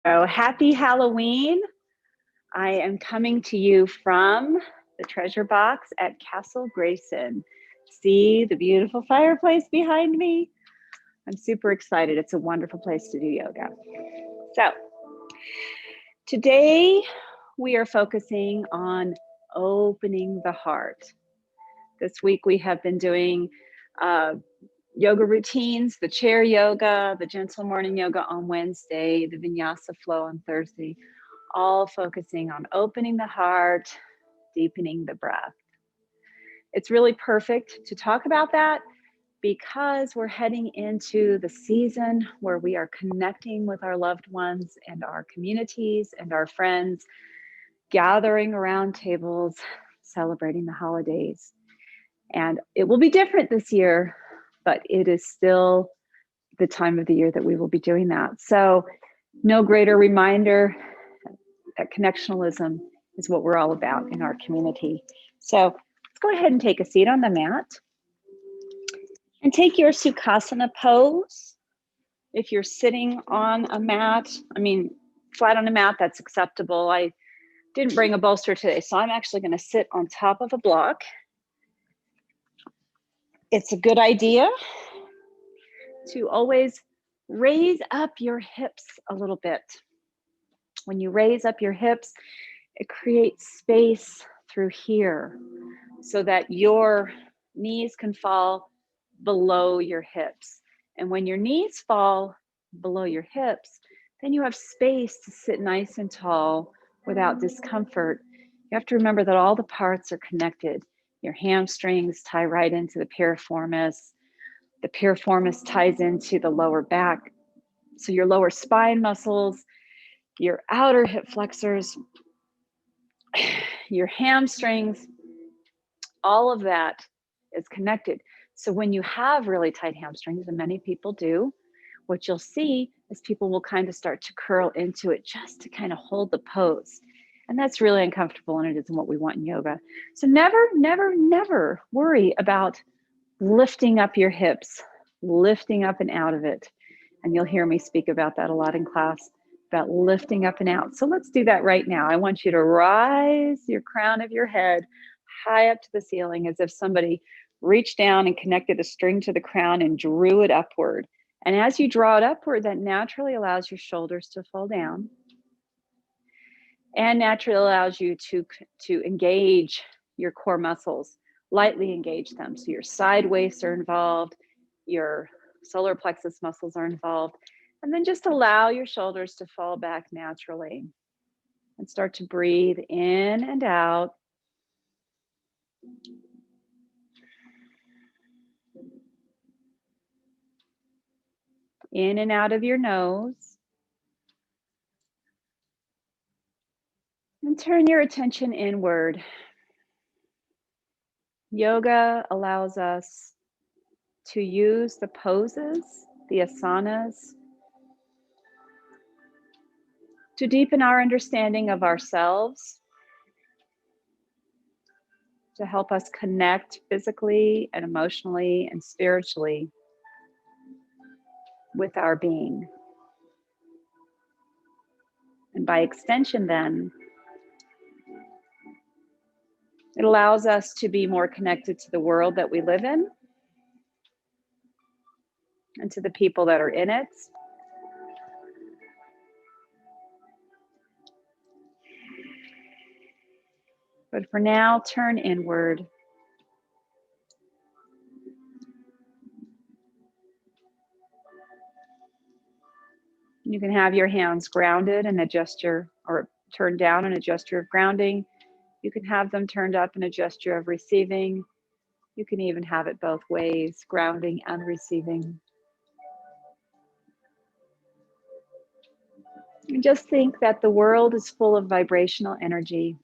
So happy Halloween. I am coming to you from the treasure box at Castle Grayson. See the beautiful fireplace behind me? I'm super excited. It's a wonderful place to do yoga. So today we are focusing on opening the heart. This week we have been doing yoga routines, the chair yoga, the gentle morning yoga on Wednesday, the vinyasa flow on Thursday, all focusing on opening the heart, deepening the breath. It's really perfect to talk about that because we're heading into the season where we are connecting with our loved ones and our communities and our friends, gathering around tables, celebrating the holidays. And it will be different this year, but it is still the time of the year that we will be doing that. So no greater reminder that connectionalism is what we're all about in our community. So let's go ahead and take a seat on the mat and take your Sukhasana pose. If you're sitting on a mat, flat on a mat, that's acceptable. I didn't bring a bolster today, so I'm actually going to sit on top of a block. It's a good idea to always raise up your hips a little bit. When you raise up your hips, it creates space through here so that your knees can fall below your hips. And when your knees fall below your hips, then you have space to sit nice and tall without discomfort. You have to remember that all the parts are connected. Your hamstrings tie right into the piriformis. The piriformis ties into the lower back. So your lower spine muscles, your outer hip flexors, your hamstrings, all of that is connected. So when you have really tight hamstrings, and many people do, what you'll see is people will kind of start to curl into it just to kind of hold the pose. And that's really uncomfortable, and it isn't what we want in yoga. So never, never, never worry about lifting up your hips, lifting up and out of it. And you'll hear me speak about that a lot in class, about lifting up and out. So let's do that right now. I want you to rise your crown of your head high up to the ceiling as if somebody reached down and connected a string to the crown and drew it upward. And as you draw it upward, that naturally allows your shoulders to fall down and naturally allows you to engage your core muscles, lightly engage them. So your side wastes are involved, your solar plexus muscles are involved, and then just allow your shoulders to fall back naturally and start to breathe in and out. In and out of your nose. And turn your attention inward. Yoga allows us to use the poses, the asanas, to deepen our understanding of ourselves, to help us connect physically and emotionally and spiritually with our being. And by extension, then, it allows us to be more connected to the world that we live in and to the people that are in it. But for now, turn inward. You can have your hands grounded and or turned down and a gesture of grounding. You can have them turned up and a gesture of receiving. You can even have it both ways, grounding and receiving. And just think that the world is full of vibrational energy.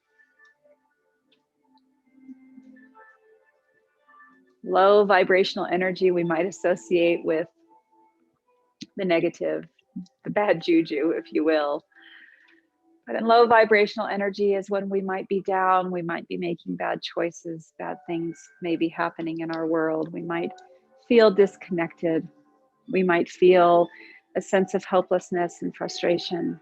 Low vibrational energy we might associate with the negative, the bad juju, if you will. But in low vibrational energy is when we might be down, we might be making bad choices, bad things may be happening in our world. We might feel disconnected. We might feel a sense of hopelessness and frustration.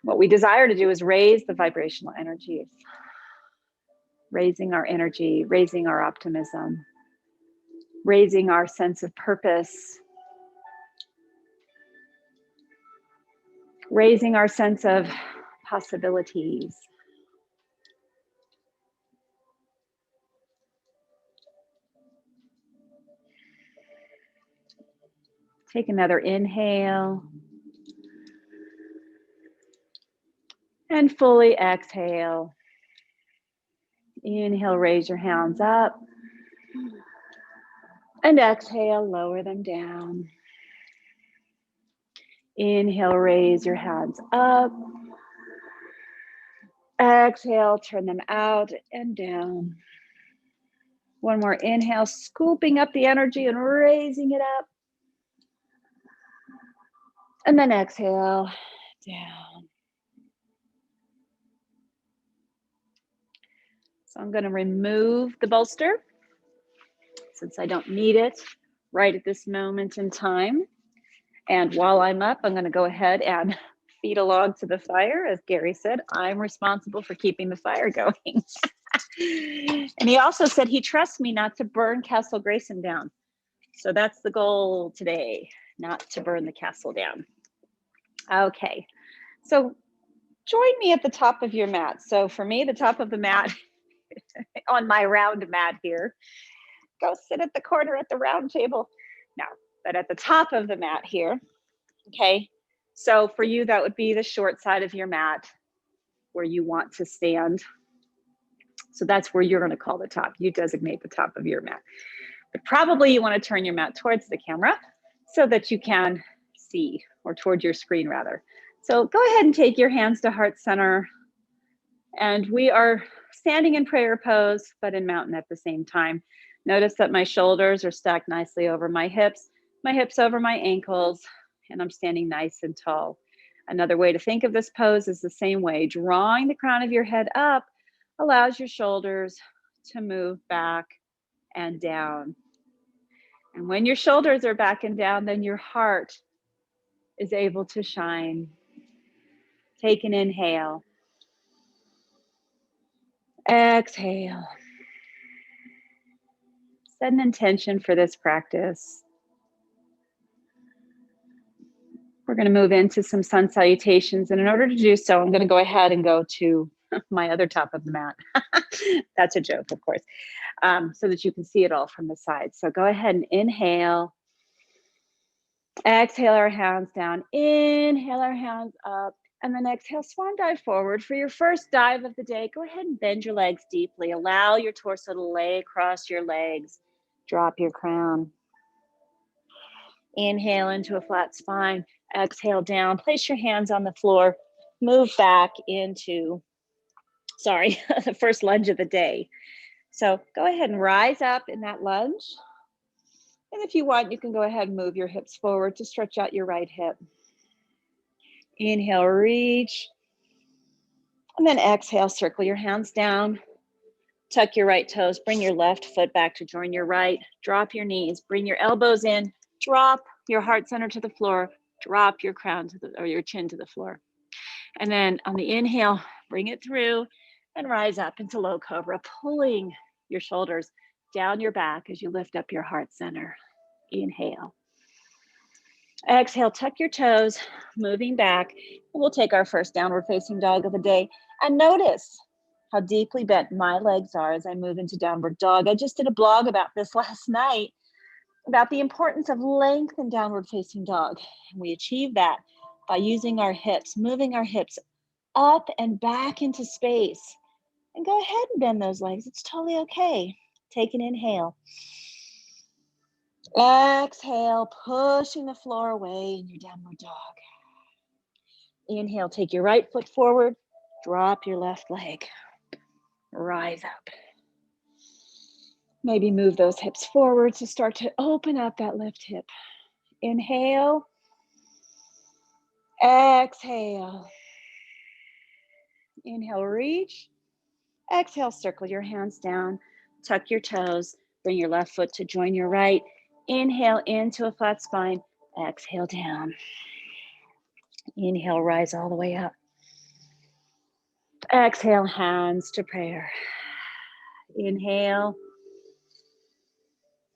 What we desire to do is raise the vibrational energies, raising our energy, raising our optimism, raising our sense of purpose, raising our sense of possibilities. Take another inhale and fully exhale. Inhale, raise your hands up, and exhale, lower them down. Inhale, raise your hands up. Exhale, turn them out and down. One more inhale, scooping up the energy and raising it up. And then exhale, down. So I'm going to remove the bolster since I don't need it right at this moment in time. And while I'm up, I'm going to go ahead and feed a log to the fire. As Gary said, I'm responsible for keeping the fire going. And he also said he trusts me not to burn Castle Grayson down. So that's the goal today, not to burn the castle down. Okay, so join me at the top of your mat. So for me, the top of the mat, on my round mat here, go sit at the corner at the round table. No, but at the top of the mat here, okay? So for you, that would be the short side of your mat where you want to stand. So that's where you're gonna call the top. You designate the top of your mat. But probably you wanna turn your mat towards the camera so that you can see, or toward your screen rather. So go ahead and take your hands to heart center. And we are standing in prayer pose, but in mountain at the same time. Notice that my shoulders are stacked nicely over my hips over my ankles, and I'm standing nice and tall. Another way to think of this pose is the same way. Drawing the crown of your head up allows your shoulders to move back and down. And when your shoulders are back and down, then your heart is able to shine. Take an inhale. Exhale. Set an intention for this practice. We're going to move into some sun salutations. And in order to do so, I'm going to go ahead and go to my other top of the mat. That's a joke, of course, so that you can see it all from the side. So go ahead and inhale. Exhale our hands down. Inhale our hands up. And then exhale, swan dive forward. For your first dive of the day, go ahead and bend your legs deeply. Allow your torso to lay across your legs. Drop your crown. Inhale into a flat spine. Exhale down. Place your hands on the floor. Move back into, the first lunge of the day. So go ahead and rise up in that lunge. And if you want, you can go ahead and move your hips forward to stretch out your right hip. Inhale, reach. And then exhale, circle your hands down. Tuck your right toes. Bring your left foot back to join your right. Drop your knees. Bring your elbows in. Drop your heart center to the floor. Drop your crown or your chin to the floor. And then on the inhale, bring it through and rise up into low cobra, pulling your shoulders down your back as you lift up your heart center. Inhale. Exhale, tuck your toes, moving back. And we'll take our first downward facing dog of the day. And notice how deeply bent my legs are as I move into downward dog. I just did a blog about this last night, about the importance of length in downward facing dog. And we achieve that by using our hips, moving our hips up and back into space. And go ahead and bend those legs. It's totally okay. Take an inhale. Exhale, pushing the floor away in your downward dog. Inhale, take your right foot forward. Drop your left leg. Rise up. Maybe move those hips forward to start to open up that left hip. Inhale. Exhale. Inhale, reach. Exhale, circle your hands down. Tuck your toes. Bring your left foot to join your right. Inhale into a flat spine. Exhale down. Inhale, rise all the way up. Exhale, hands to prayer. Inhale.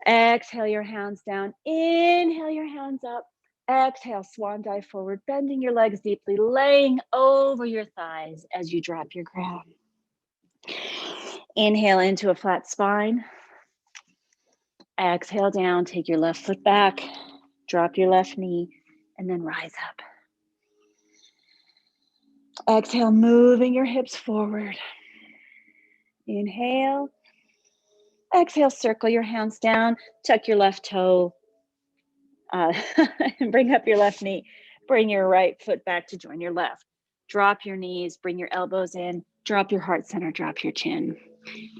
Exhale your hands down. Inhale your hands up. Exhale, swan dive forward, bending your legs deeply, laying over your thighs as you drop your crown. Inhale into a flat spine. Exhale down, take your left foot back, drop your left knee, and then rise up. Exhale, moving your hips forward. Inhale. Exhale, circle your hands down, tuck your left toe, and bring up your left knee. Bring your right foot back to join your left. Drop your knees, bring your elbows in, drop your heart center, drop your chin.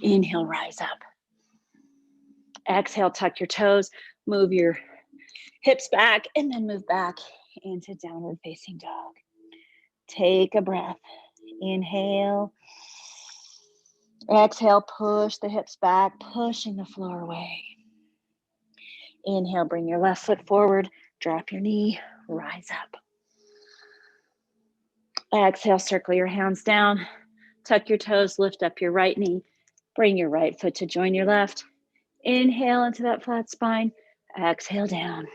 Inhale, rise up. Exhale, tuck your toes, move your hips back, and then move back into downward facing dog. Take a breath. Inhale. Exhale, push the hips back, pushing the floor away. Inhale, bring your left foot forward, drop your knee, rise up. Exhale, circle your hands down, tuck your toes, lift up your right knee, bring your right foot to join your left. Inhale into that flat spine, exhale down.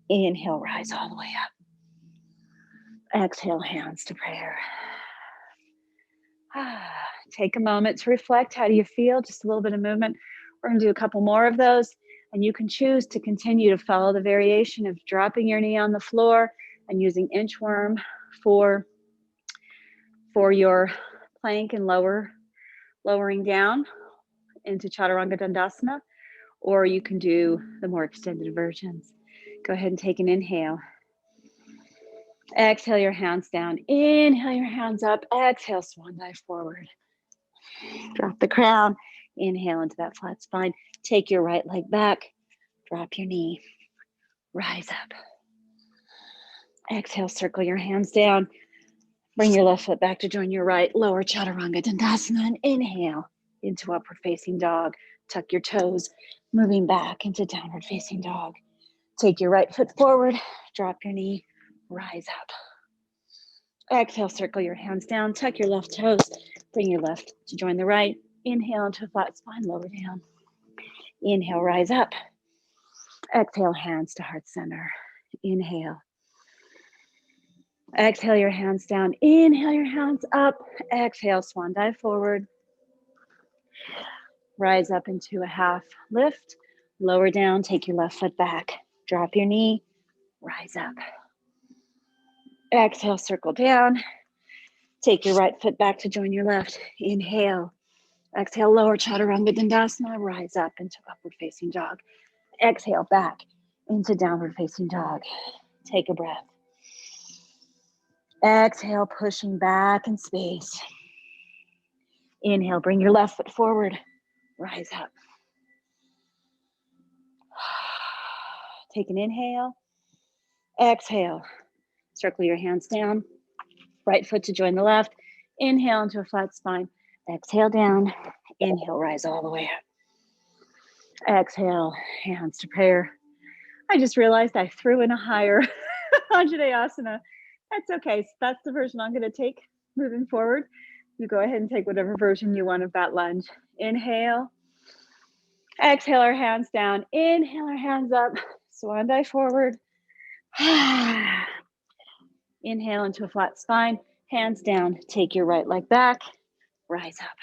Inhale, rise all the way up. Exhale, hands to prayer. Take a moment to reflect. How do you feel? Just a little bit of movement. We're going to do a couple more of those, and you can choose to continue to follow the variation of dropping your knee on the floor and using inchworm for your plank and lowering down into Chaturanga Dandasana, or you can do the more extended versions. Go ahead and take an inhale. Exhale your hands down. Inhale your hands up. Exhale, swan dive forward. Drop the crown. Inhale into that flat spine. Take your right leg back. Drop your knee. Rise up. Exhale, circle your hands down. Bring your left foot back to join your right. Lower Chaturanga Dandasana and inhale into upward facing dog. Tuck your toes, moving back into downward facing dog. Take your right foot forward. Drop your knee. Rise up. Exhale, circle your hands down, tuck your left toes, bring your left to join the right. Inhale into a flat spine, lower down. Inhale, rise up. Exhale, hands to heart center. Inhale. Exhale your hands down. Inhale your hands up. Exhale, swan dive forward. Rise up into a half lift. Lower down, take your left foot back. Drop your knee, rise up. Exhale, circle down. Take your right foot back to join your left. Inhale. Exhale, lower Chaturanga Dandasana. Rise up into upward facing dog. Exhale, back into downward facing dog. Take a breath. Exhale, pushing back in space. Inhale, bring your left foot forward. Rise up. Take an inhale. Exhale. Circle your hands down. Right foot to join the left. Inhale into a flat spine. Exhale down. Inhale, rise all the way up. Exhale, hands to prayer. I just realized I threw in a higher Anjaneyasana. That's okay. So that's the version I'm going to take moving forward. You go ahead and take whatever version you want of that lunge. Inhale. Exhale our hands down. Inhale our hands up. Swan dive forward. Inhale into a flat spine. Hands down. Take your right leg back. Rise up.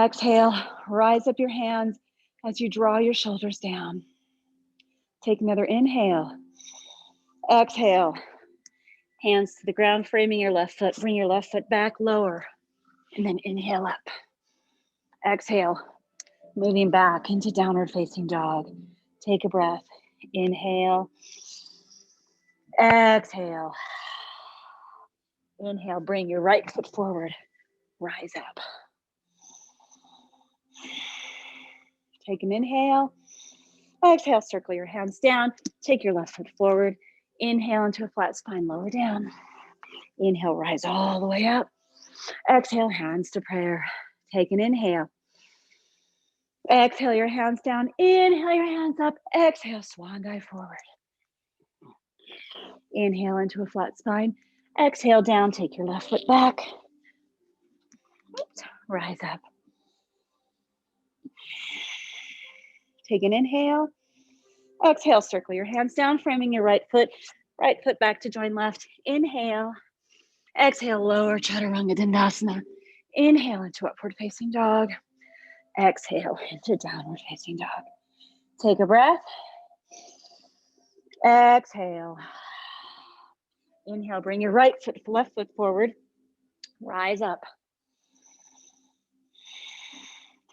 Exhale. Rise up your hands as you draw your shoulders down. Take another inhale. Exhale. Hands to the ground, framing your left foot. Bring your left foot back, lower, and then inhale up. Exhale, moving back into downward facing dog. Take a breath. Inhale. Exhale. Inhale, bring your right foot forward. Rise up. Take an inhale. Exhale, circle your hands down. Take your left foot forward. Inhale into a flat spine, lower down. Inhale, rise all the way up. Exhale, hands to prayer. Take an inhale. Exhale your hands down. Inhale your hands up. Exhale, swan dive forward. Inhale into a flat spine. Exhale down, take your left foot back. Oops, rise up. Take an inhale. Exhale, circle your hands down, framing your right foot back to join left. Inhale. Exhale, lower chaturanga dandasana. Inhale into upward facing dog. Exhale into downward facing dog. Take a breath. Exhale. Inhale, bring your left foot forward. Rise up.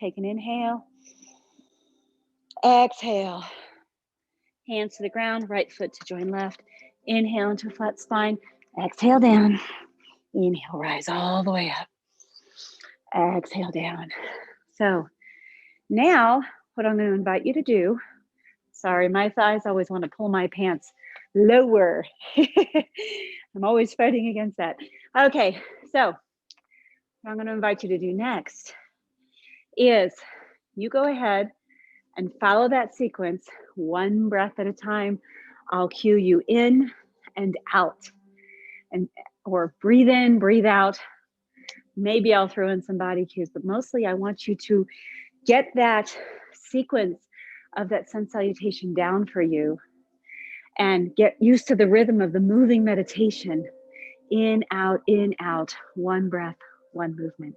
Take an inhale. Exhale. Hands to the ground, right foot to join left. Inhale into a flat spine. Exhale down. Inhale, rise all the way up. Exhale down. So now what I'm going to invite you to do, sorry, my thighs always want to pull my pants lower. I'm always fighting against that. Okay, so what I'm going to invite you to do next is you go ahead and follow that sequence one breath at a time. I'll cue you in and out, or breathe in, breathe out. Maybe I'll throw in some body cues, but mostly I want you to get that sequence of that sun salutation down for you and get used to the rhythm of the moving meditation. In, out, one breath, one movement.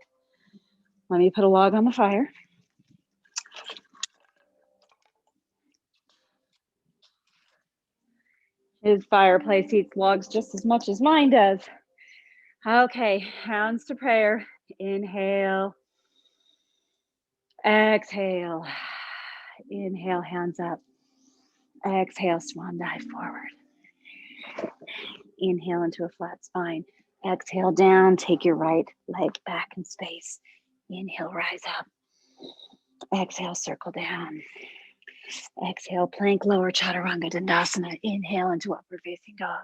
Let me put a log on the fire. His fireplace eats logs just as much as mine does. Okay, hands to prayer. Inhale. Exhale. Inhale, hands up. Exhale, swan dive forward. Inhale into a flat spine. Exhale down, take your right leg back in space. Inhale, rise up. Exhale, circle down. Exhale, plank, lower chaturanga dandasana. Inhale into upward facing dog.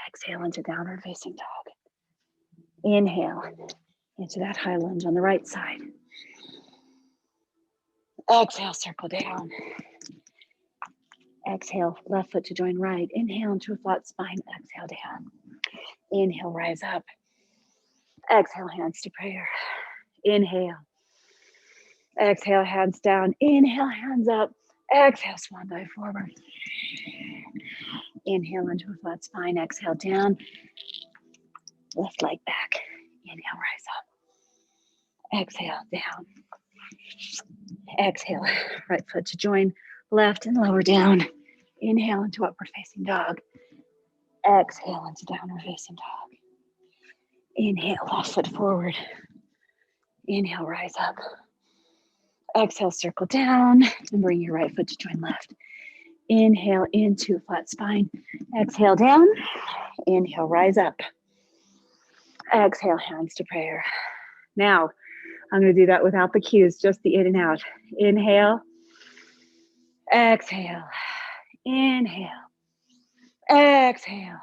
Exhale into downward facing dog. Inhale into that high lunge on the right side. Exhale, circle down. Exhale, left foot to join right. Inhale into a flat spine. Exhale down. Inhale, rise up. Exhale, hands to prayer. Inhale. Exhale, hands down. Inhale, hands up. Exhale, swan dive forward. Inhale into a flat spine. Exhale down. Left leg back. Inhale, rise up. Exhale, down. Exhale, right foot to join left and lower down. Inhale into upward facing dog. Exhale into downward facing dog. Inhale, left foot forward. Inhale, rise up. Exhale, circle down and bring your right foot to join left. Inhale into flat spine. Exhale down. Inhale, rise up. Exhale, hands to prayer. Now, I'm going to do that without the cues, just the in and out. Inhale. Exhale. Inhale. Exhale.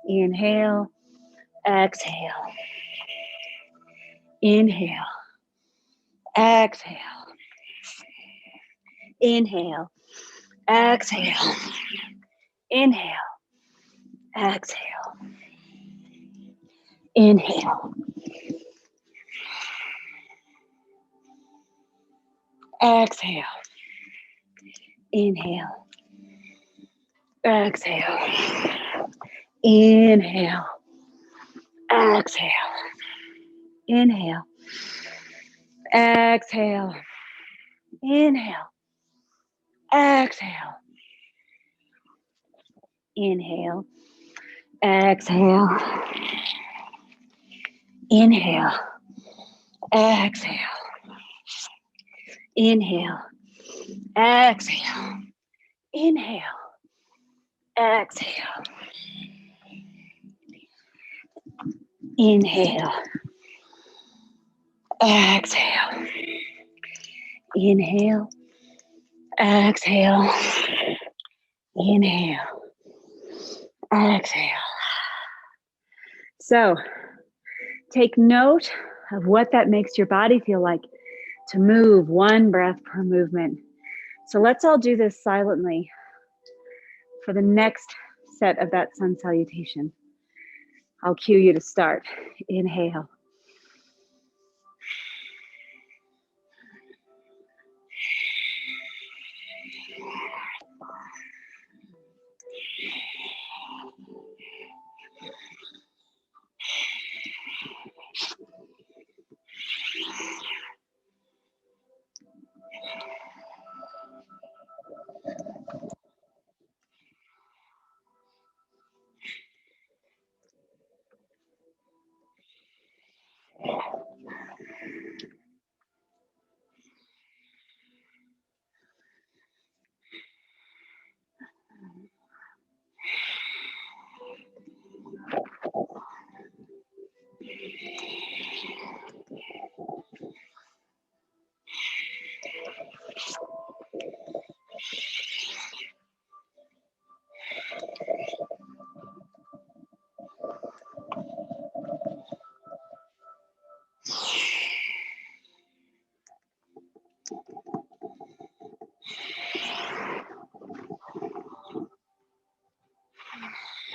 Inhale. Exhale. Inhale. Exhale. Inhale. Exhale. Inhale. Exhale. Inhale. Exhale. Inhale. Exhale. Inhale. Exhale. Inhale. Exhale. Inhale. Exhale. Inhale. Exhale. Inhale. Exhale. Inhale. Exhale. Inhale. Exhale. Inhale. Exhale. Inhale. Exhale. Inhale. Exhale. So, take note of what that makes your body feel like to move one breath per movement. So let's all do this silently for the next set of that sun salutation. I'll cue you to start. Inhale.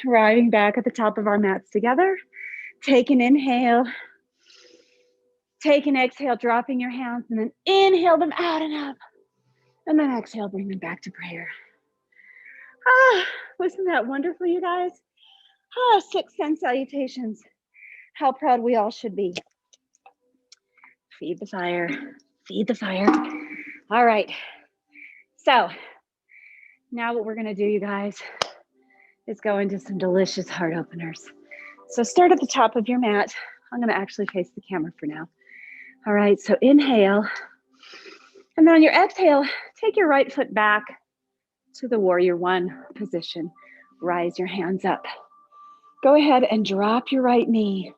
Arriving back at the top of our mats together. Take an inhale. Take an exhale, dropping your hands, and then inhale them out and up. And then exhale, bring them back to prayer. Wasn't that wonderful, you guys? 6 sun salutations. How proud we all should be. Feed the fire. Feed the fire. All right. So now what we're going to do, you guys, is go into some delicious heart openers. So start at the top of your mat. I'm going to actually face the camera for now. All right, so inhale. And then on your exhale, take your right foot back to the warrior one position. Rise your hands up. Go ahead and drop your right knee.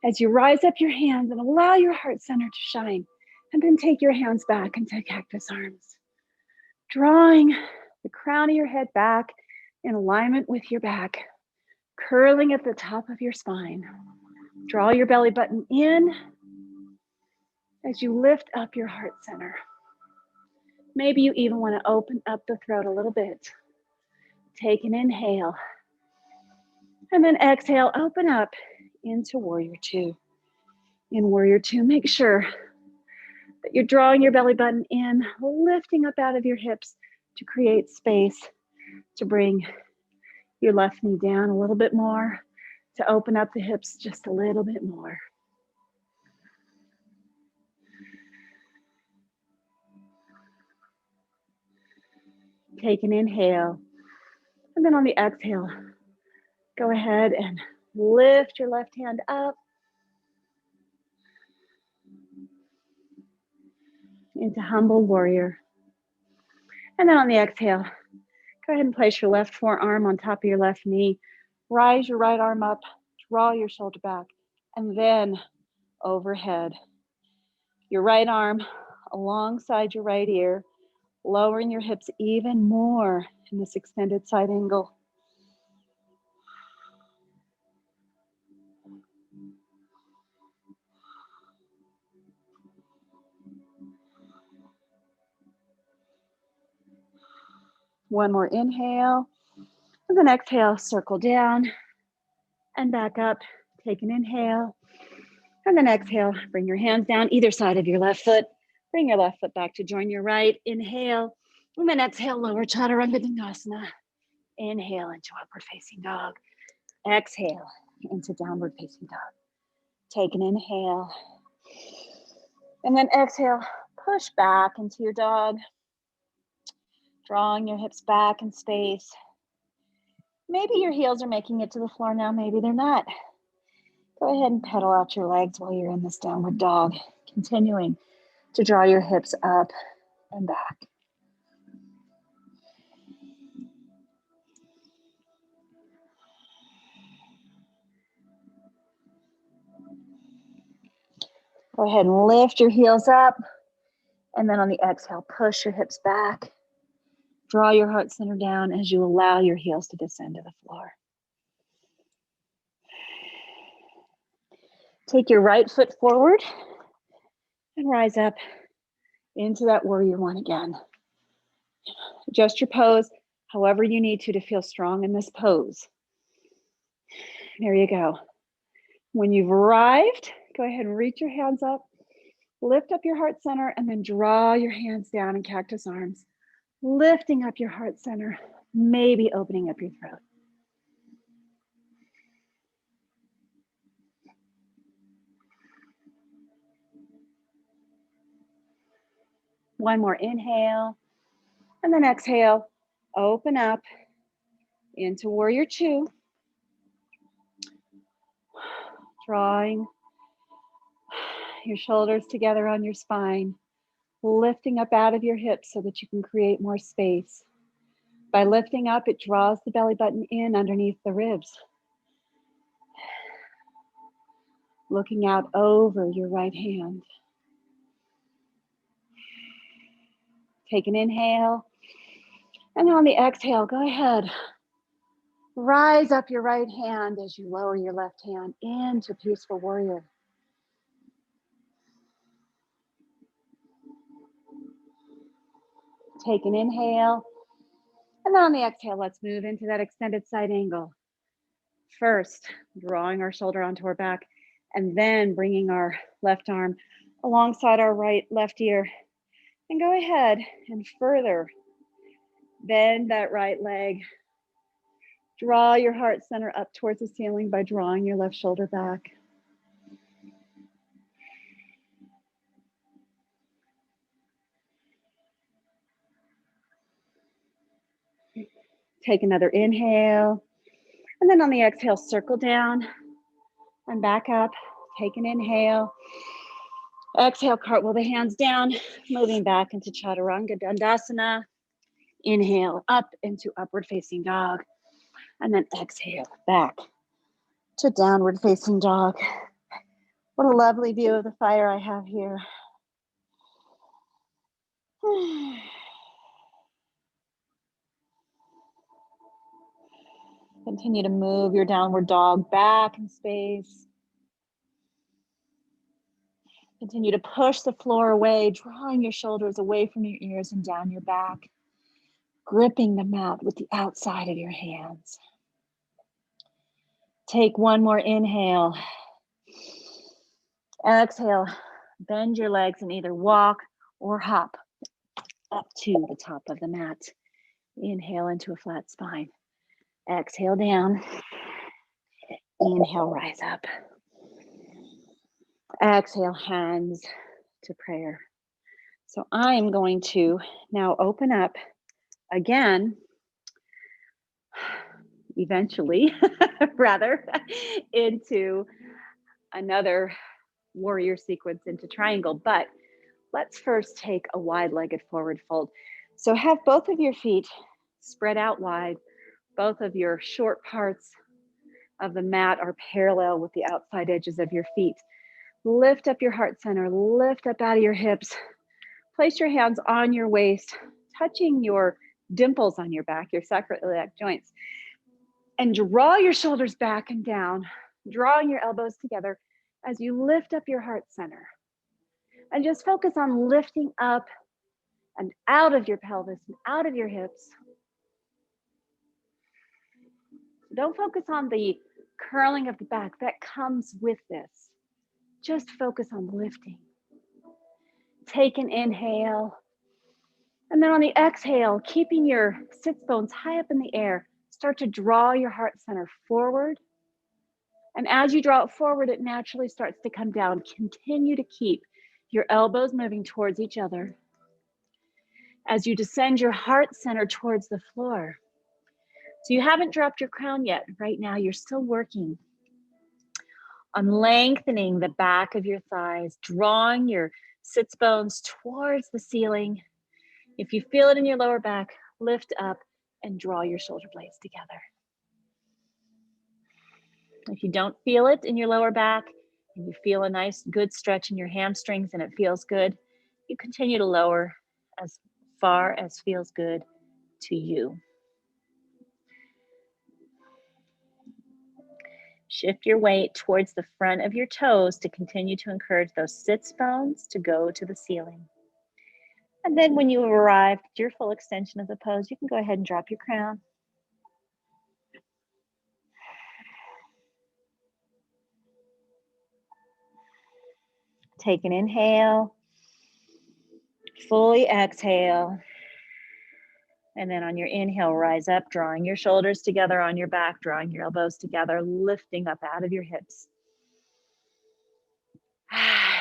As you rise up your hands and allow your heart center to shine. And then take your hands back into cactus arms. Drawing the crown of your head back in alignment with your back. Curling at the top of your spine. Draw your belly button in as you lift up your heart center. Maybe you even want to open up the throat a little bit. Take an inhale. And then exhale, open up into warrior two. In warrior two, make sure that you're drawing your belly button in, lifting up out of your hips to create space to bring your left knee down a little bit more, to open up the hips just a little bit more. Take an inhale. And then on the exhale, go ahead and lift your left hand up into humble warrior. And then on the exhale, go ahead and place your left forearm on top of your left knee. Rise your right arm up, draw your shoulder back, and then overhead. Your right arm alongside your right ear, lowering your hips even more in this extended side angle. One more inhale, and then exhale, circle down and back up. Take an inhale, and then exhale, bring your hands down either side of your left foot. Bring your left foot back to join your right. Inhale, and then exhale, lower chaturanga dandasana. Inhale into upward facing dog. Exhale into downward facing dog. Take an inhale, and then exhale, push back into your dog. Drawing your hips back in space. Maybe your heels are making it to the floor now, maybe they're not. Go ahead and pedal out your legs while you're in this downward dog, continuing to draw your hips up and back. Go ahead and lift your heels up, and then on the exhale, push your hips back. Draw your heart center down as you allow your heels to descend to the floor. Take your right foot forward and rise up into that warrior one again. Adjust your pose however you need to feel strong in this pose. There you go. When you've arrived, go ahead and reach your hands up, lift up your heart center, and then draw your hands down in cactus arms, lifting up your heart center, maybe opening up your throat. One more inhale, and then exhale, open up into warrior two. Drawing your shoulders together on your spine, lifting up out of your hips so that you can create more space. By lifting up, it draws the belly button in underneath the ribs. Looking out over your right hand. Take an inhale, and on the exhale, go ahead. Rise up your right hand as you lower your left hand into peaceful warrior. Take an inhale, and then on the exhale, let's move into that extended side angle. First, drawing our shoulder onto our back, and then bringing our left arm alongside our left ear. And go ahead and further bend that right leg. Draw your heart center up towards the ceiling by drawing your left shoulder back. Take another inhale. And then on the exhale, circle down and back up. Take an inhale. Exhale, cartwheel the hands down, moving back into Chaturanga Dandasana. Inhale up into upward facing dog. And then exhale back to downward facing dog. What a lovely view of the fire I have here. Continue to move your downward dog back in space. Continue to push the floor away, drawing your shoulders away from your ears and down your back, gripping the mat with the outside of your hands. Take one more inhale. Exhale, bend your legs and either walk or hop up to the top of the mat. Inhale into a flat spine. Exhale down. Inhale, rise up. Exhale, hands to prayer. So I am going to now open up again, eventually, rather, into another warrior sequence into triangle. But let's first take a wide-legged forward fold. So have both of your feet spread out wide. Both of your short parts of the mat are parallel with the outside edges of your feet. Lift up your heart center, lift up out of your hips. Place your hands on your waist, touching your dimples on your back, your sacroiliac joints. And draw your shoulders back and down, drawing your elbows together as you lift up your heart center. And just focus on lifting up and out of your pelvis and out of your hips. Don't focus on the curling of the back. That comes with this. Just focus on lifting. Take an inhale. And then on the exhale, keeping your sits bones high up in the air, start to draw your heart center forward. And as you draw it forward, it naturally starts to come down. Continue to keep your elbows moving towards each other. As you descend your heart center towards the floor. So you haven't dropped your crown yet. Right now, you're still working on lengthening the back of your thighs, drawing your sits bones towards the ceiling. If you feel it in your lower back, lift up and draw your shoulder blades together. If you don't feel it in your lower back, and you feel a nice, good stretch in your hamstrings and it feels good, you continue to lower as far as feels good to you. Shift your weight towards the front of your toes to continue to encourage those sits bones to go to the ceiling. And then when you have arrived at your full extension of the pose, you can go ahead and drop your crown. Take an inhale, fully exhale. And then on your inhale, rise up, drawing your shoulders together on your back, drawing your elbows together, lifting up out of your hips.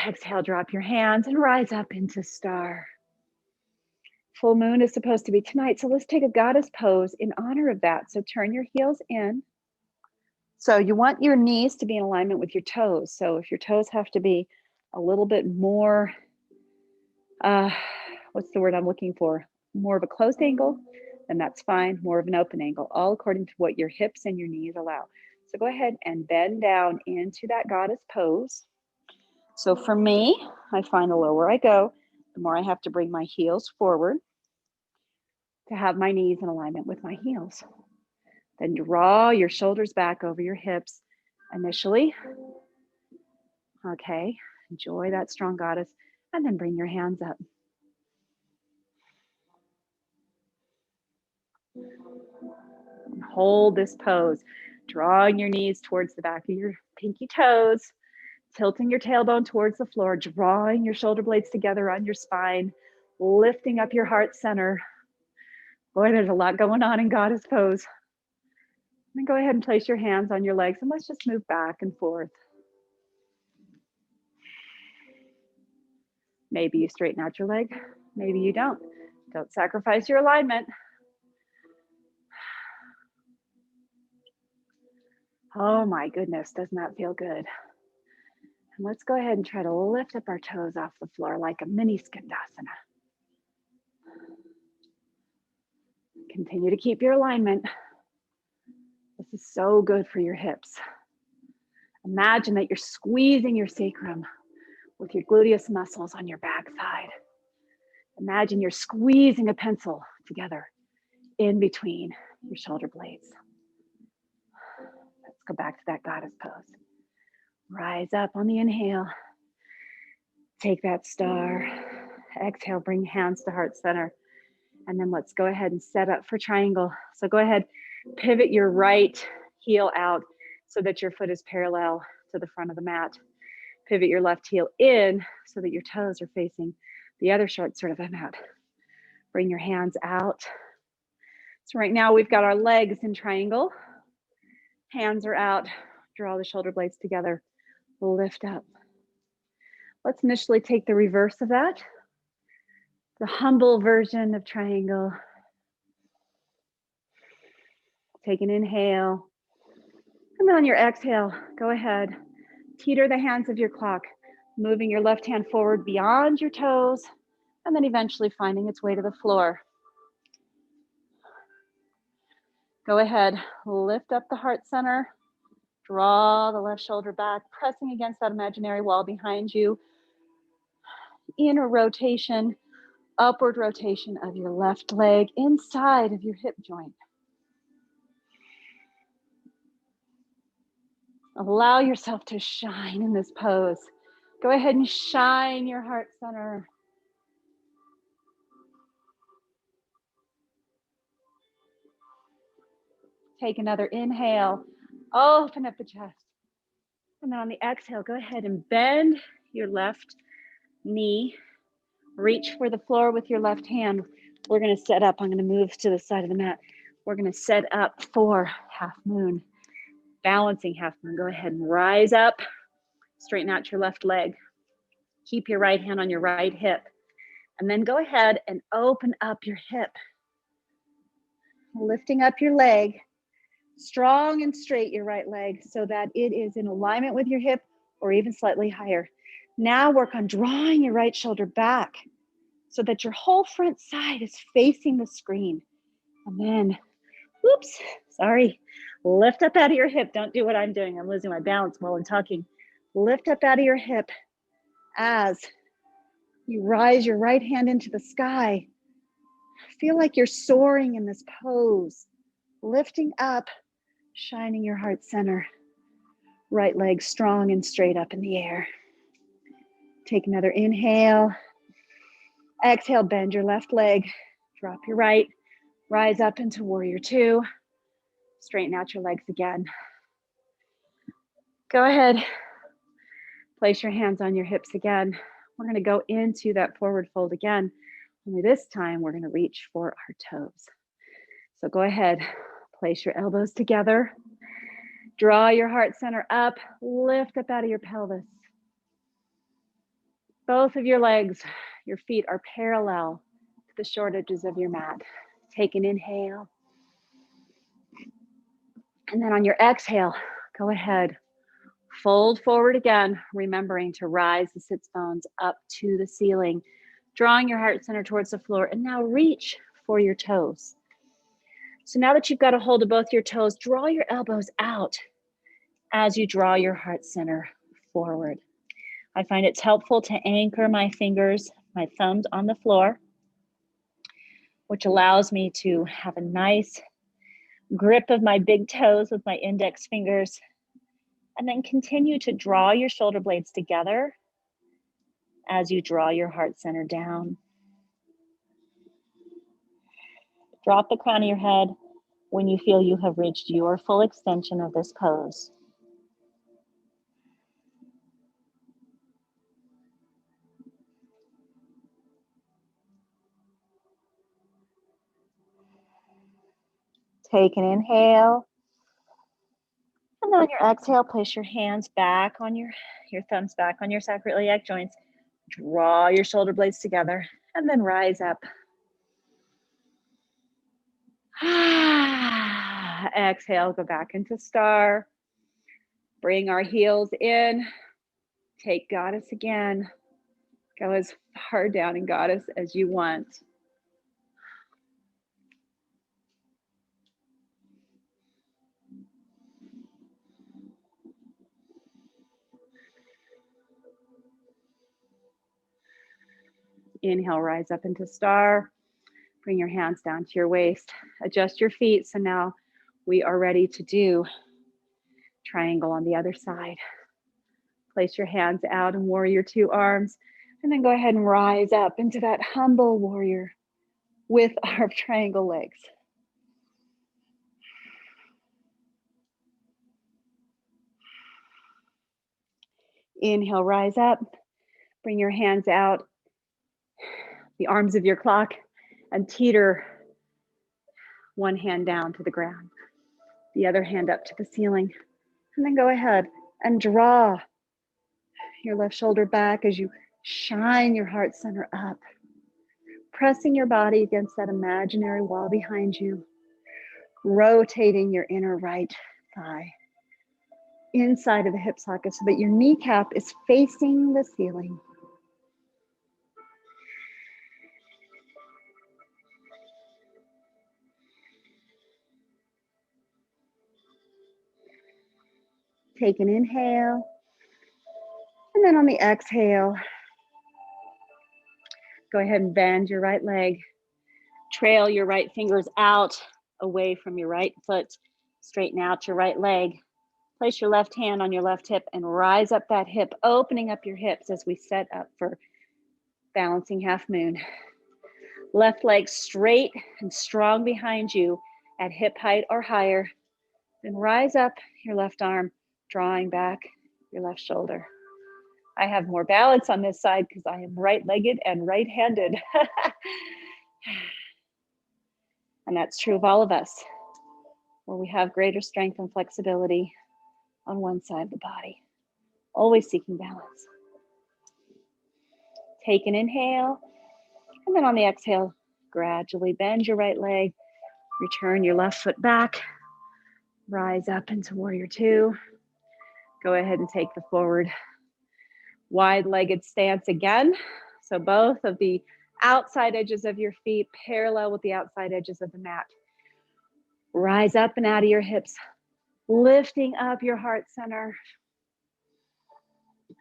Exhale, drop your hands and rise up into star. Full moon is supposed to be tonight, so let's take a goddess pose in honor of that. So turn your heels in. So you want your knees to be in alignment with your toes. So if your toes have to be a little bit more, what's the word I'm looking for? More of a closed angle, then that's fine. More of an open angle, all according to what your hips and your knees allow. So go ahead and bend down into that goddess pose. So for me, I find the lower I go, the more I have to bring my heels forward to have my knees in alignment with my heels. Then draw your shoulders back over your hips initially. Okay, enjoy that strong goddess, and then bring your hands up. Hold this pose, drawing your knees towards the back of your pinky toes, tilting your tailbone towards the floor, drawing your shoulder blades together on your spine, lifting up your heart center. Boy, there's a lot going on in goddess pose. Then go ahead and place your hands on your legs and let's just move back and forth. Maybe you straighten out your leg, maybe you don't. Don't sacrifice your alignment. Oh my goodness, doesn't that feel good? And let's go ahead and try to lift up our toes off the floor like a mini skandasana. Continue to keep your alignment. This is so good for your hips. Imagine that you're squeezing your sacrum with your gluteus muscles on your backside. Imagine you're squeezing a pencil together in between your shoulder blades. Let's go back to that goddess pose. Rise up on the inhale. Take that star. Exhale, bring hands to heart center. And then let's go ahead and set up for triangle. So go ahead, pivot your right heel out so that your foot is parallel to the front of the mat. Pivot your left heel in so that your toes are facing the other short side of the mat. Bring your hands out. So right now we've got our legs in triangle. Hands are out. Draw the shoulder blades together. Lift up. Let's initially take the reverse of that. The humble version of triangle. Take an inhale. And then on your exhale, go ahead. Teeter the hands of your clock, moving your left hand forward beyond your toes, and then eventually finding its way to the floor. Go ahead, lift up the heart center. Draw the left shoulder back, pressing against that imaginary wall behind you. Inner rotation, upward rotation of your left leg inside of your hip joint. Allow yourself to shine in this pose. Go ahead and shine your heart center. Take another inhale, open up the chest. And then on the exhale, go ahead and bend your left knee. Reach for the floor with your left hand. We're gonna set up, I'm gonna move to the side of the mat. We're gonna set up for half moon. Balancing half moon, go ahead and rise up. Straighten out your left leg. Keep your right hand on your right hip. And then go ahead and open up your hip. Lifting up your leg. Strong and straight your right leg so that it is in alignment with your hip or even slightly higher. Now work on drawing your right shoulder back so that your whole front side is facing the screen. And then, oops, sorry. Lift up out of your hip. Don't do what I'm doing. I'm losing my balance while I'm talking. Lift up out of your hip as you rise your right hand into the sky. Feel like you're soaring in this pose. Lifting up, shining your heart center. Right leg strong and straight up in the air. Take another inhale. Exhale, bend your left leg, drop your right, rise up into warrior two. Straighten out your legs again. Go ahead, place your hands on your hips again. We're gonna go into that forward fold again. Only this time we're gonna reach for our toes. So go ahead, place your elbows together. Draw your heart center up, lift up out of your pelvis. Both of your legs, your feet are parallel to the short edges of your mat. Take an inhale. And then on your exhale, go ahead, fold forward again, remembering to rise the sits bones up to the ceiling, drawing your heart center towards the floor, and now reach for your toes. So now that you've got a hold of both your toes, draw your elbows out as you draw your heart center forward. I find it's helpful to anchor my fingers, my thumbs on the floor, which allows me to have a nice grip of my big toes with my index fingers, and then continue to draw your shoulder blades together as you draw your heart center down. Drop the crown of your head when you feel you have reached your full extension of this pose. Take an inhale. And then on your exhale, place your hands back on your thumbs back on your sacroiliac joints. Draw your shoulder blades together and then rise up. Exhale, go back into star. Bring our heels in. Take goddess again. Go as far down in goddess as you want. Inhale, rise up into star. Bring your hands down to your waist. Adjust your feet. So now we are ready to do triangle on the other side. Place your hands out in warrior two arms, and then go ahead and rise up into that humble warrior with our triangle legs. Inhale, rise up. Bring your hands out, the arms of your clock, and teeter one hand down to the ground, the other hand up to the ceiling. And then go ahead and draw your left shoulder back as you shine your heart center up, pressing your body against that imaginary wall behind you, rotating your inner right thigh inside of the hip socket so that your kneecap is facing the ceiling. Take an inhale, and then on the exhale, go ahead and bend your right leg. Trail your right fingers out away from your right foot. Straighten out your right leg. Place your left hand on your left hip and rise up that hip, opening up your hips as we set up for balancing half moon. Left leg straight and strong behind you at hip height or higher. Then rise up your left arm, drawing back your left shoulder. I have more balance on this side because I am right-legged and right-handed. And that's true of all of us, where we have greater strength and flexibility on one side of the body, always seeking balance. Take an inhale, and then on the exhale, gradually bend your right leg, return your left foot back, rise up into warrior two. Go ahead and take the forward wide-legged stance again. So both of the outside edges of your feet parallel with the outside edges of the mat. Rise up and out of your hips, lifting up your heart center.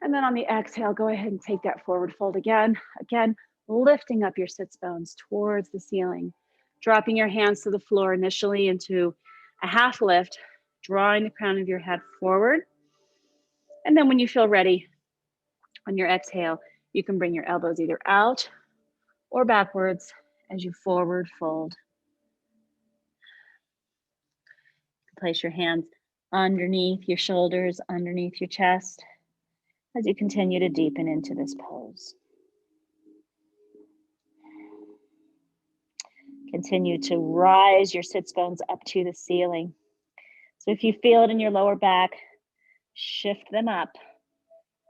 And then on the exhale, go ahead and take that forward fold again. Again, lifting up your sits bones towards the ceiling, dropping your hands to the floor initially into a half lift, drawing the crown of your head forward. And then when you feel ready, on your exhale, you can bring your elbows either out or backwards as you forward fold. Place your hands underneath your shoulders, underneath your chest, as you continue to deepen into this pose. Continue to rise your sits bones up to the ceiling. So if you feel it in your lower back, shift them up.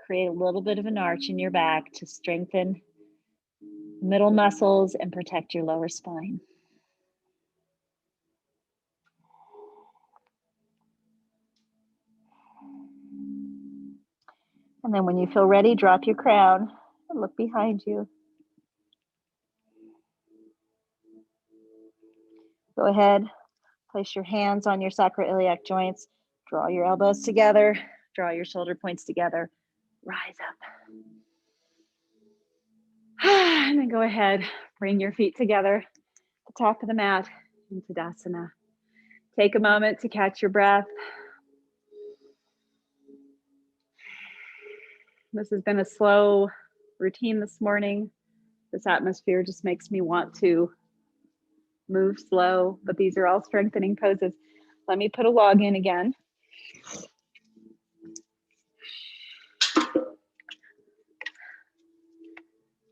Create a little bit of an arch in your back to strengthen middle muscles and protect your lower spine. And then when you feel ready, drop your crown and look behind you. Go ahead, place your hands on your sacroiliac joints, draw your elbows together, draw your shoulder points together, rise up. And then go ahead, bring your feet together at the top of the mat into Tadasana. Take a moment to catch your breath. This has been a slow routine this morning. This atmosphere just makes me want to move slow, but these are all strengthening poses. Let me put a log in again.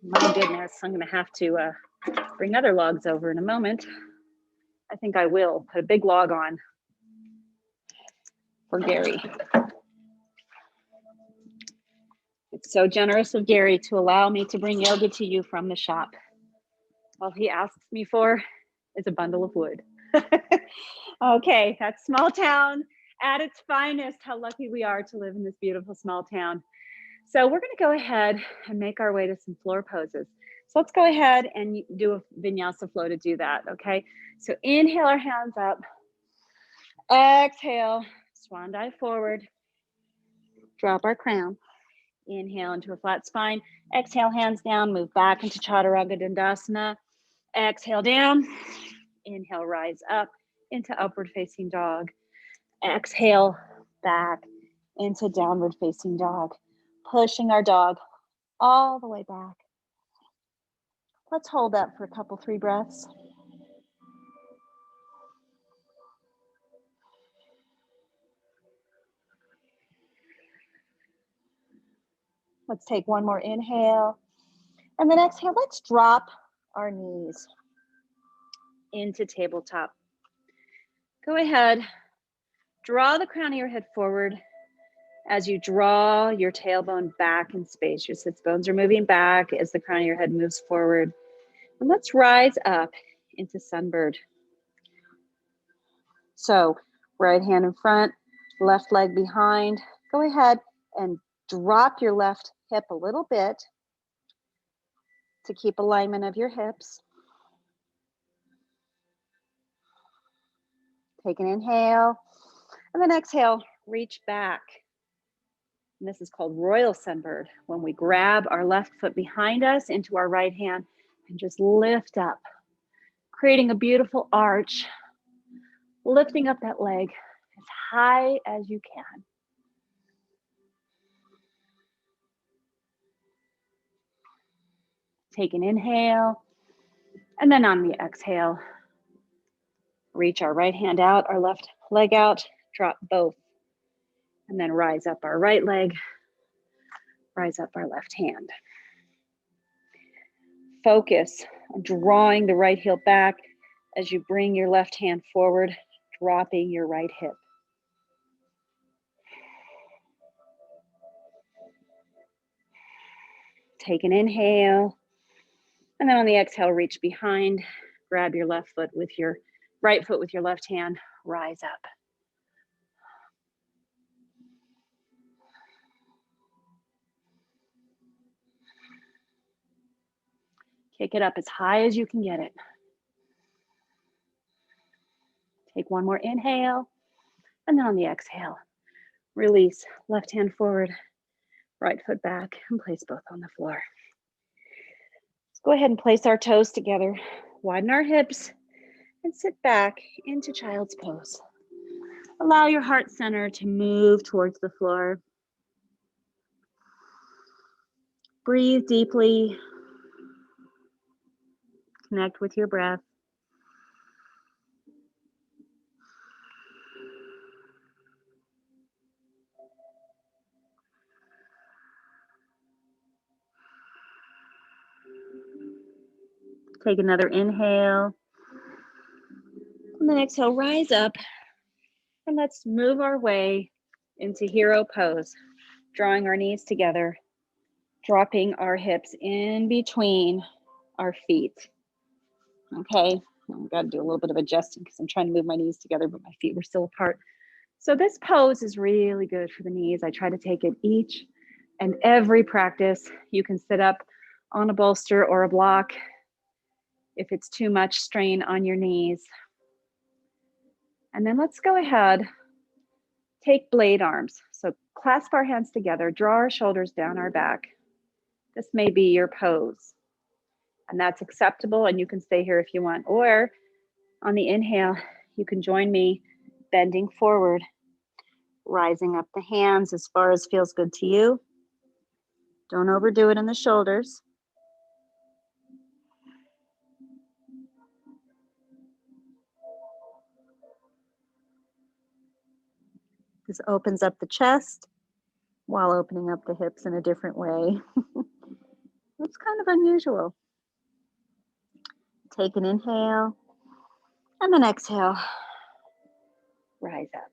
My goodness, I'm going to have to bring other logs over in a moment. I think I will put a big log on for Gary. It's so generous of Gary to allow me to bring yoga to you from the shop. All he asks me for is a bundle of wood. Okay, that's small town at its finest. How lucky we are to live in this beautiful small town. So we're going to go ahead and make our way to some floor poses. So let's go ahead and do a vinyasa flow to do that, okay? So inhale our hands up. Exhale, swan dive forward. Drop our crown. Inhale into a flat spine. Exhale, hands down, move back into Chaturanga Dandasana. Exhale down. Inhale, rise up into upward facing dog. Exhale, back into downward facing dog. Pushing our dog all the way back. Let's hold that for a couple, 3 breaths. Let's take one more inhale. And then exhale, let's drop our knees into tabletop. Go ahead, draw the crown of your head forward as you draw your tailbone back in space. Your sits bones are moving back as the crown of your head moves forward. And let's rise up into sunbird. So right hand in front, left leg behind. Go ahead and drop your left hip a little bit to keep alignment of your hips. Take an inhale, and then exhale, reach back. And this is called Royal Sunbird, when we grab our left foot behind us into our right hand and just lift up, creating a beautiful arch, lifting up that leg as high as you can. Take an inhale, and then on the exhale, reach our right hand out, our left leg out, drop both, and then rise up our right leg, rise up our left hand. Focus on drawing the right heel back as you bring your left hand forward, dropping your right hip. Take an inhale, and then on the exhale, reach behind, grab your left foot with your right foot with your left hand, rise up. Kick it up as high as you can get it. Take one more inhale, and then on the exhale, release, left hand forward, right foot back, and place both on the floor. Let's go ahead and place our toes together, widen our hips, and sit back into child's pose. Allow your heart center to move towards the floor. Breathe deeply. Connect with your breath. Take another inhale. And then exhale, rise up. And let's move our way into hero pose, drawing our knees together, dropping our hips in between our feet. Okay, I've got to do a little bit of adjusting because I'm trying to move my knees together, but my feet were still apart. So this pose is really good for the knees. I try to take it each and every practice. You can sit up on a bolster or a block if it's too much strain on your knees. And then let's go ahead, take blade arms. So clasp our hands together, draw our shoulders down our back. This may be your pose, and that's acceptable, and you can stay here if you want. Or on the inhale, you can join me bending forward, rising up the hands as far as feels good to you. Don't overdo it in the shoulders. This opens up the chest while opening up the hips in a different way. It's kind of unusual. Take an inhale and then exhale. Rise up.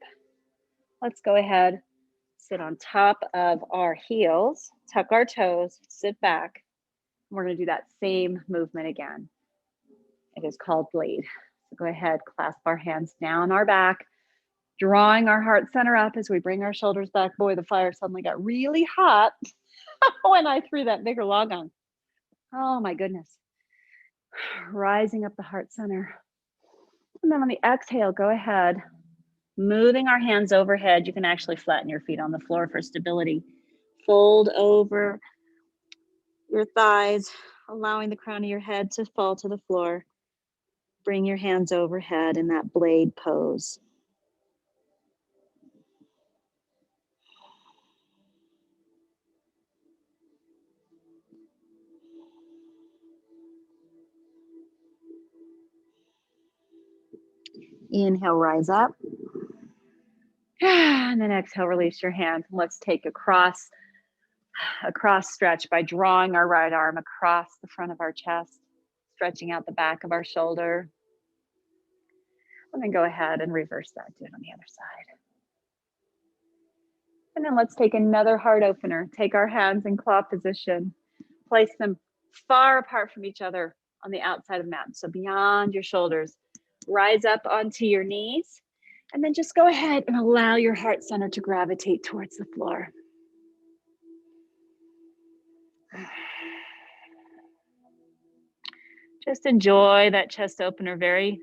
Let's go ahead, sit on top of our heels, tuck our toes, sit back. We're going to do that same movement again. It is called blade. So go ahead, clasp our hands down our back, drawing our heart center up as we bring our shoulders back. Boy, the fire suddenly got really hot when I threw that bigger log on. Oh my goodness. Rising up the heart center. And then on the exhale, go ahead, moving our hands overhead. You can actually flatten your feet on the floor for stability. Fold over your thighs, allowing the crown of your head to fall to the floor. Bring your hands overhead in that blade pose. Inhale, rise up. And then exhale, release your hands. Let's take a cross stretch by drawing our right arm across the front of our chest, stretching out the back of our shoulder. And then go ahead and reverse that. Do it on the other side. And then let's take another heart opener. Take our hands in claw position. Place them far apart from each other on the outside of the mat. So beyond your shoulders. Rise up onto your knees. And then just go ahead and allow your heart center to gravitate towards the floor. Just enjoy that chest opener, very,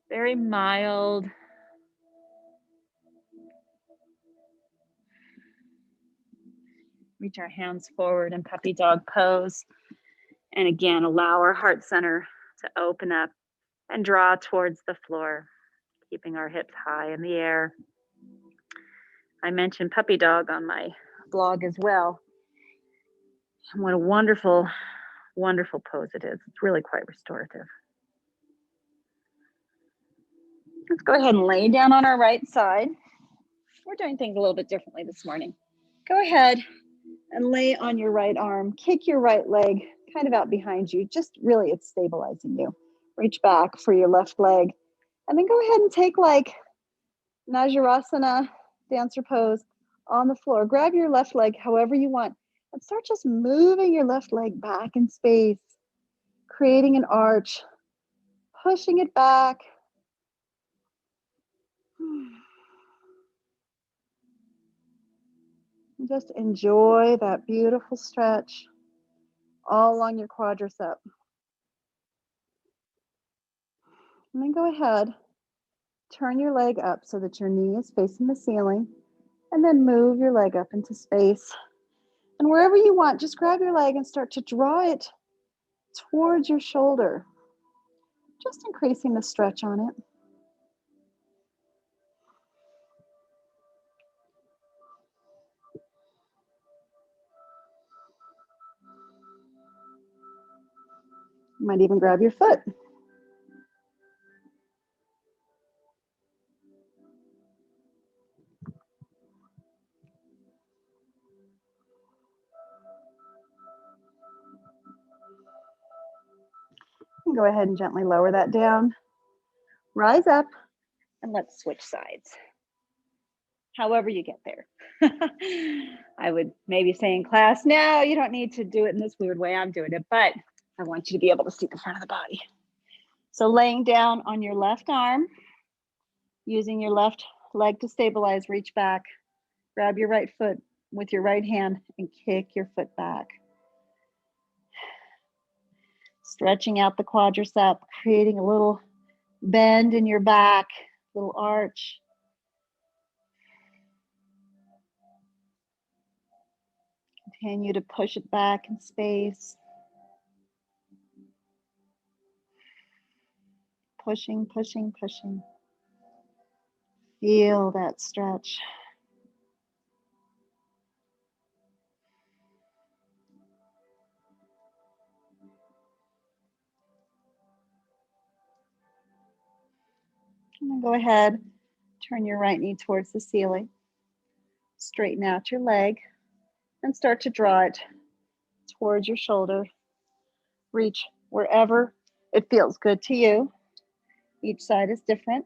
very mild. Reach our hands forward in puppy dog pose. And again, allow our heart center to open up and draw towards the floor, keeping our hips high in the air. I mentioned puppy dog on my blog as well. And what a wonderful, wonderful pose it is. It's really quite restorative. Let's go ahead and lay down on our right side. We're doing things a little bit differently this morning. Go ahead and lay on your right arm. Kick your right leg kind of out behind you. Just really, it's stabilizing you. Reach back for your left leg. And then go ahead and take like Najarasana, dancer pose on the floor. Grab your left leg however you want and start just moving your left leg back in space, creating an arch, pushing it back. Just enjoy that beautiful stretch all along your quadricep. And then go ahead, turn your leg up so that your knee is facing the ceiling, and then move your leg up into space. And wherever you want, just grab your leg and start to draw it towards your shoulder, just increasing the stretch on it. You might even grab your foot. And go ahead and gently lower that down. Rise up and let's switch sides. However you get there. I would maybe say in class, no, you don't need to do it in this weird way I'm doing it, but I want you to be able to see the front of the body. So laying down on your left arm, using your left leg to stabilize, reach back, grab your right foot with your right hand and kick your foot back. Stretching out the quadricep, creating a little bend in your back, little arch. Continue to push it back in space. Pushing, pushing, pushing. Feel that stretch. And then go ahead, turn your right knee towards the ceiling. Straighten out your leg and start to draw it towards your shoulder. Reach wherever it feels good to you. Each side is different.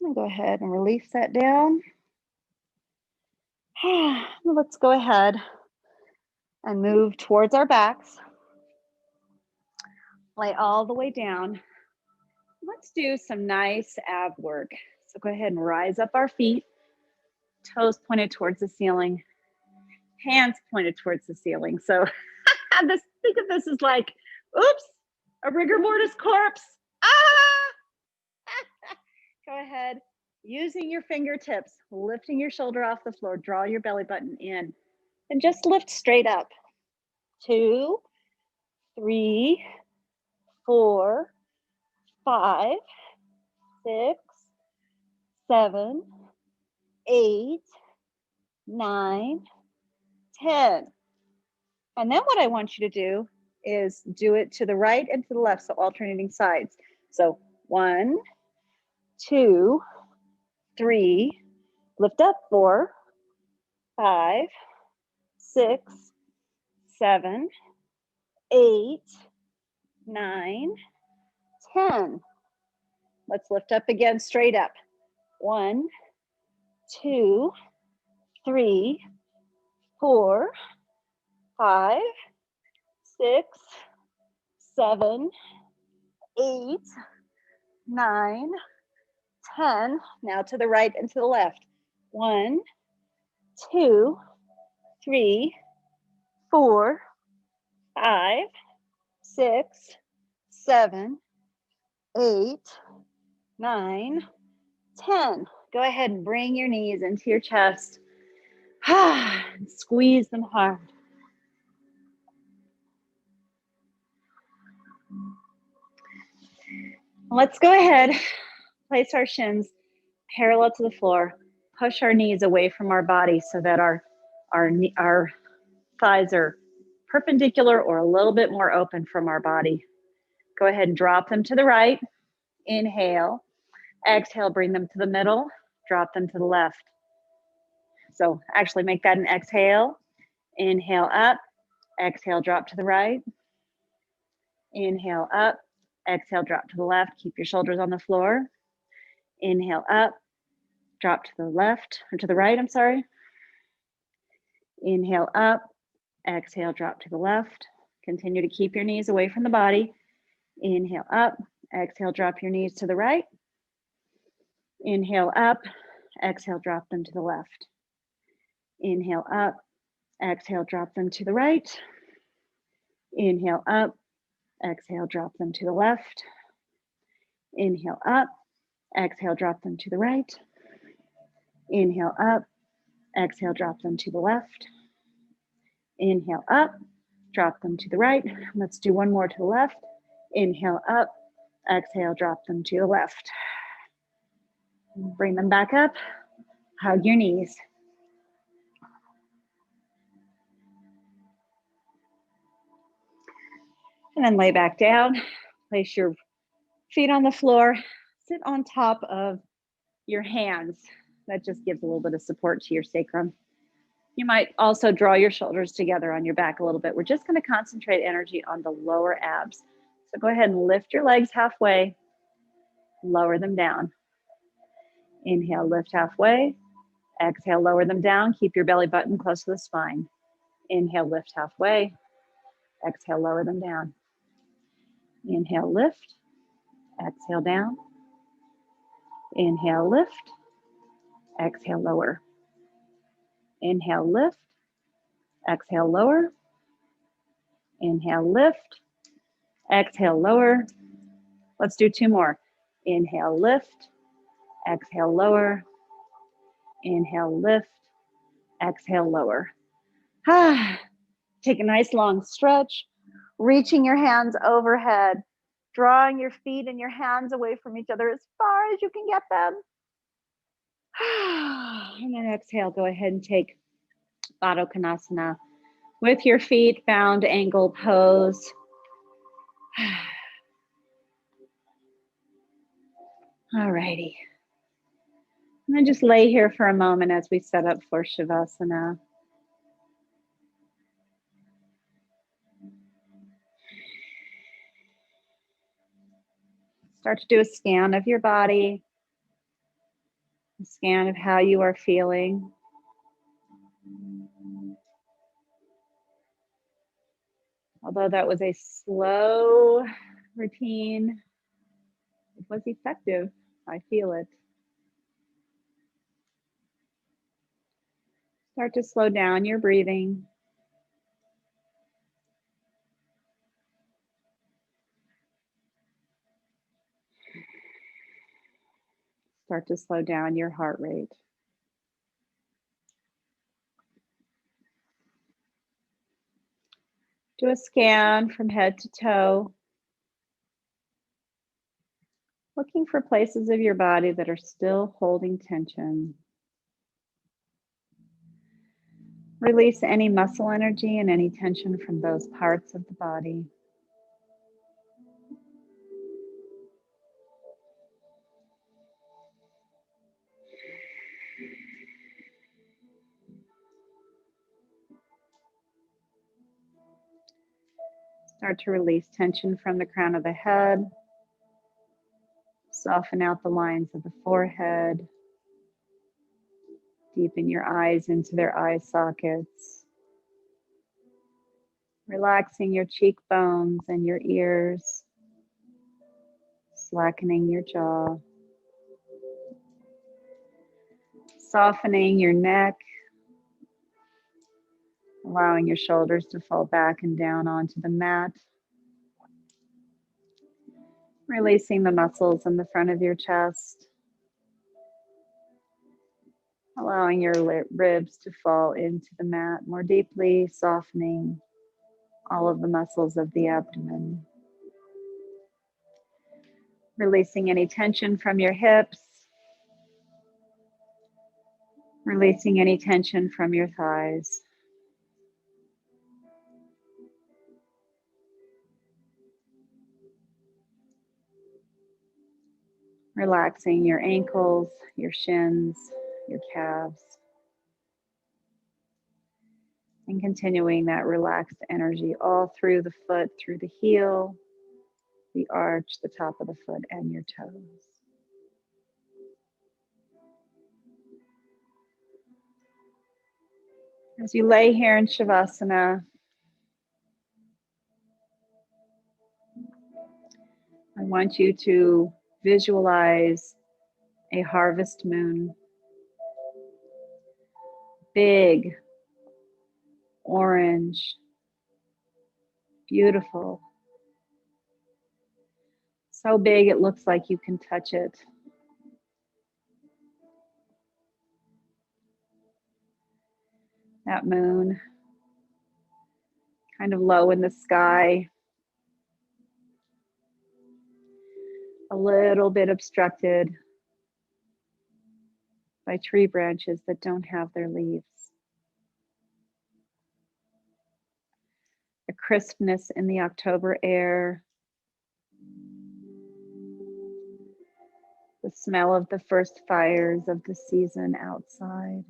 And go ahead and release that down. Let's go ahead and move towards our backs. Lay all the way down. Let's do some nice ab work. So go ahead and rise up our feet, toes pointed towards the ceiling, hands pointed towards the ceiling. So think of this as like, oops, a rigor mortis corpse. Ah! Go ahead, using your fingertips, lifting your shoulder off the floor, draw your belly button in, and just lift straight up. 2, 3, 4, 5, 6, 7, 8, 9, 10. And then what I want you to do is do it to the right and to the left, so alternating sides. So 1, 2, 3, lift up, 4, 5, 6, 7, 8, 9, 10. Let's lift up again, straight up. 1, 2, 3, 4, 5, 6, 7, 8, 9, 10. Now to the right and to the left. 1, 2, 3, 4, 5, 6, 7, 8, 9, 10. Go ahead and bring your knees into your chest. Squeeze them hard. Let's go ahead, place our shins parallel to the floor, push our knees away from our body so that our thighs are perpendicular or a little bit more open from our body. Go ahead and drop them to the right. Inhale. Exhale, bring them to the middle. Drop them to the left. So actually make that an exhale. Inhale up. Exhale, drop to the right. Inhale up. Exhale, drop to the left. Keep your shoulders on the floor. Inhale up. Drop to the left, or to the right, I'm sorry. Inhale up. Exhale, drop to the left. Continue to keep your knees away from the body. Inhale up. Exhale, drop your knees to the right. Inhale up. Exhale, drop them to the left. Inhale up. Exhale, drop them to the right. Inhale up. Exhale, drop them to the left. Inhale up. Exhale, drop them to the right. Inhale up. Exhale, drop them to the left. Inhale up. Drop them to the right. Let's do one more to the left. Inhale up. Exhale, drop them to the left. Bring them back up. Hug your knees. And then lay back down. Place your feet on the floor. Sit on top of your hands. That just gives a little bit of support to your sacrum. You might also draw your shoulders together on your back a little bit. We're just going to concentrate energy on the lower abs. So go ahead and lift your legs halfway. Lower them down. Inhale, lift halfway. Exhale, lower them down. Keep your belly button close to the spine. Inhale, lift halfway. Exhale, lower them down. Inhale, lift. Exhale, down. Inhale, lift. Exhale, lower. Inhale, lift. Exhale, lower. Inhale, lift. Exhale, lower. Let's do two more. Inhale, lift. Exhale, lower. Inhale, lift. Exhale, lower. Take a nice long stretch, reaching your hands overhead, drawing your feet and your hands away from each other as far as you can get them. And then exhale, go ahead and take Baddha Konasana with your feet bound angle pose. Alrighty. And then just lay here for a moment as we set up for Shavasana. Start to do a scan of your body, a scan of how you are feeling. Although that was a slow routine, it was effective. I feel it. Start to slow down your breathing. Start to slow down your heart rate. Do a scan from head to toe, looking for places of your body that are still holding tension. Release any muscle energy and any tension from those parts of the body. Start to release tension from the crown of the head. Soften out the lines of the forehead. Deepen your eyes into their eye sockets. Relaxing your cheekbones and your ears. Slackening your jaw. Softening your neck. Allowing your shoulders to fall back and down onto the mat. Releasing the muscles in the front of your chest. Allowing your ribs to fall into the mat more deeply, softening all of the muscles of the abdomen. Releasing any tension from your hips. Releasing any tension from your thighs. Relaxing your ankles, your shins, your calves. And continuing that relaxed energy all through the foot, through the heel, the arch, the top of the foot, and your toes. As you lay here in Shavasana, I want you to visualize a harvest moon. Big, orange, beautiful. So big it looks like you can touch it. That moon kind of low in the sky, a little bit obstructed by tree branches that don't have their leaves. A crispness in the October air, the smell of the first fires of the season outside.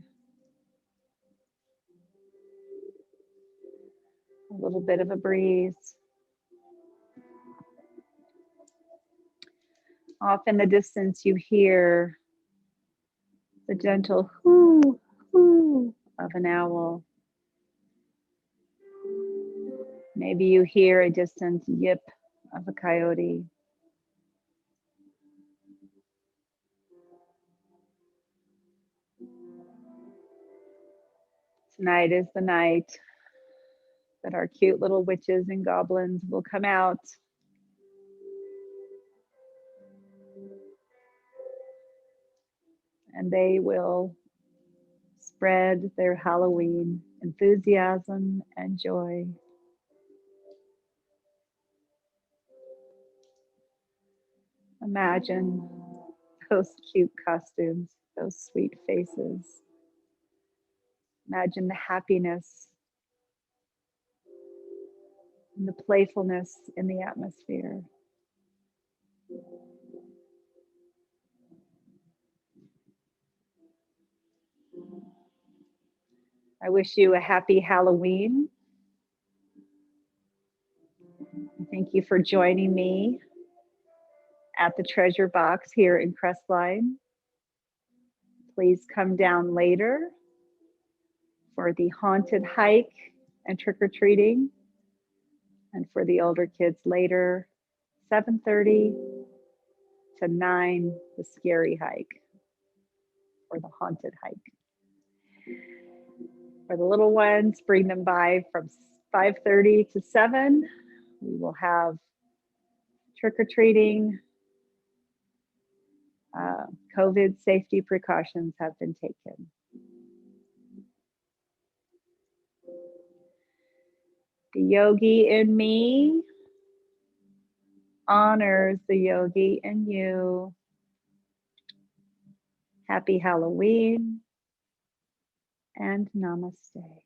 A little bit of a breeze. Off in the distance, you hear the gentle hoo, hoo of an owl. Maybe you hear a distant yip of a coyote. Tonight is the night that our cute little witches and goblins will come out and they will spread their Halloween enthusiasm and joy. Imagine those cute costumes, those sweet faces. Imagine the happiness and the playfulness in the atmosphere. I wish you a happy Halloween. Thank you for joining me at the treasure box here in Crestline. Please come down later for the haunted hike and trick-or-treating, and for the older kids later, 7:30 to 9, the scary hike or the haunted hike. For the little ones, bring them by from 5:30 to 7. We will have trick-or-treating. COVID safety precautions have been taken. The yogi in me honors the yogi in you. Happy Halloween and namaste.